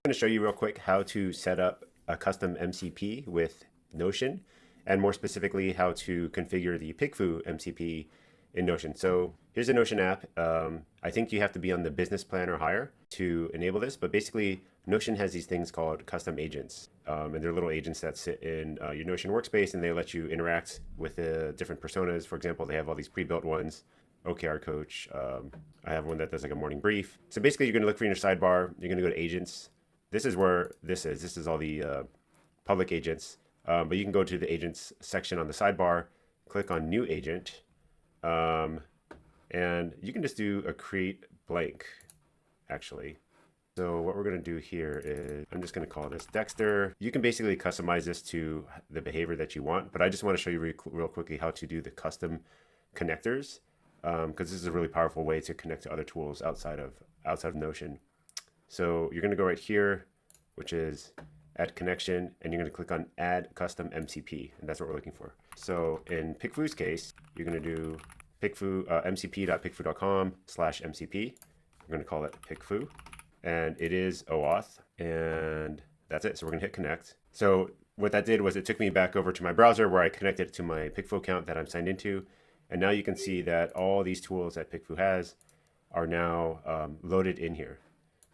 I'm going to show you real quick how to set up a custom MCP with Notion, and more specifically how to configure the PickFu MCP in Notion. So here's a Notion app. I think you have to be on the business plan or higher to enable this, but basically Notion has these things called custom agents, and they're little agents that sit in your Notion workspace, and they let you interact with the different personas. For example, they have all these pre-built ones. OKR coach. I have one that does like a morning brief. So basically you're going to look for your sidebar. You're going to go to agents. This is where this is. This is all the public agents. But you can go to the agents section on the sidebar, click on new agent, and you can just do a create blank, actually. So what we're going to do here is, I'm just going to call this Dexter. You can basically customize this to the behavior that you want, but I just want to show you real quickly how to do the custom connectors, because this is a really powerful way to connect to other tools outside of Notion. So you're going to go right here, which is add connection, and you're going to click on add custom MCP, and that's what we're looking for. So in PickFu's case, you're going to do PickFu mcp.pickfu.com/mcp. We're going to call it PickFu, and it is OAuth, and that's it. So we're going to hit connect. So what that did was it took me back over to my browser where I connected it to my PickFu account that I'm signed into, and now you can see that all these tools that PickFu has are now loaded in here.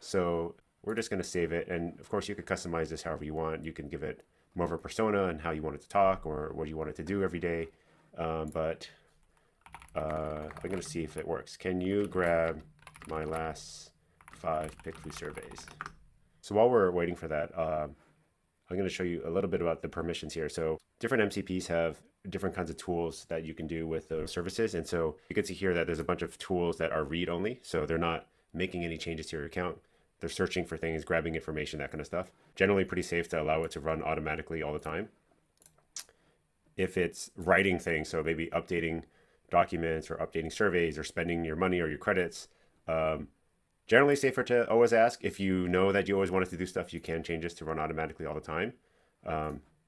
So we're just going to save it, and of course you can customize this however you want. You can give it more of a persona and how you want it to talk or what you want it to do every day. But I'm going to see if it works. Can you grab my last 5 PickFu surveys? So while we're waiting for that, I'm going to show you a little bit about the permissions here. So different MCPs have different kinds of tools that you can do with those services. And so you can see here that there's a bunch of tools that are read only. So they're not making any changes to your account. They're searching for things, grabbing information, that kind of stuff. Generally pretty safe to allow it to run automatically all the time. If it's writing things, so maybe updating documents or updating surveys or spending your money or your credits, generally safer to always ask. If you know that you always want it to do stuff, you can change this to run automatically all the time.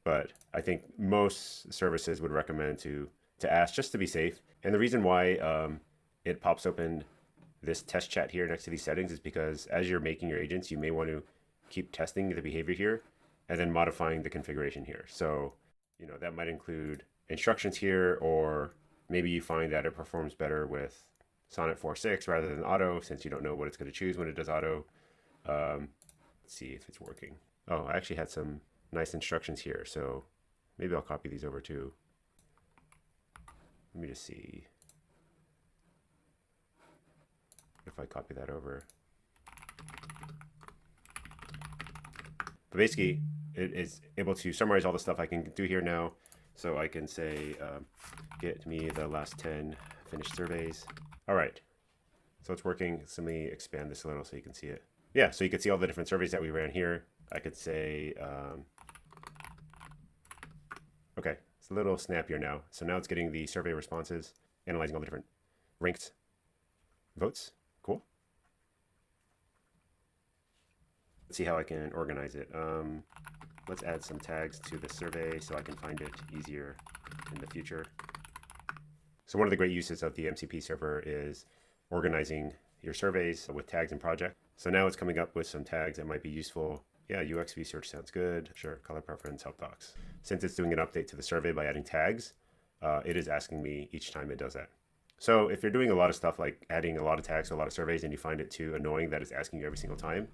But I think most services would recommend to ask just to be safe. And the reason why it pops open this test chat here next to these settings is because as you're making your agents, you may want to keep testing the behavior here and then modifying the configuration here. So, that might include instructions here, or maybe you find that it performs better with Sonnet 4.6 rather than auto, since you don't know what it's going to choose when it does auto. Let's see if it's working. Oh, I actually had some nice instructions here, so maybe I'll copy these over too. Let me just see if I copy that over. But basically, it is able to summarize all the stuff I can do here now. So I can say, get me the last 10 finished surveys. All right, so it's working. So let me expand this a little so you can see it. Yeah, so you can see all the different surveys that we ran here. I could say, okay, it's a little snappier now. So now it's getting the survey responses, analyzing all the different ranked votes. Cool. Let's see how I can organize it. Let's add some tags to the survey so I can find it easier in the future. So one of the great uses of the MCP server is organizing your surveys with tags and project. So now it's coming up with some tags that might be useful. Yeah, UX research sounds good. Sure, color preference, help docs. Since it's doing an update to the survey by adding tags, it is asking me each time it does that. So if you're doing a lot of stuff like adding a lot of tags to a lot of surveys and you find it too annoying that it's asking you every single time,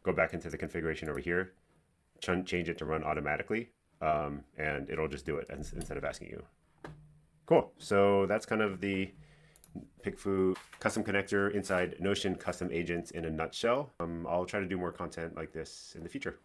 go back into the configuration over here, change it to run automatically, and it'll just do it instead of asking you. Cool. So that's kind of the PickFu custom connector inside Notion custom agents in a nutshell. I'll try to do more content like this in the future.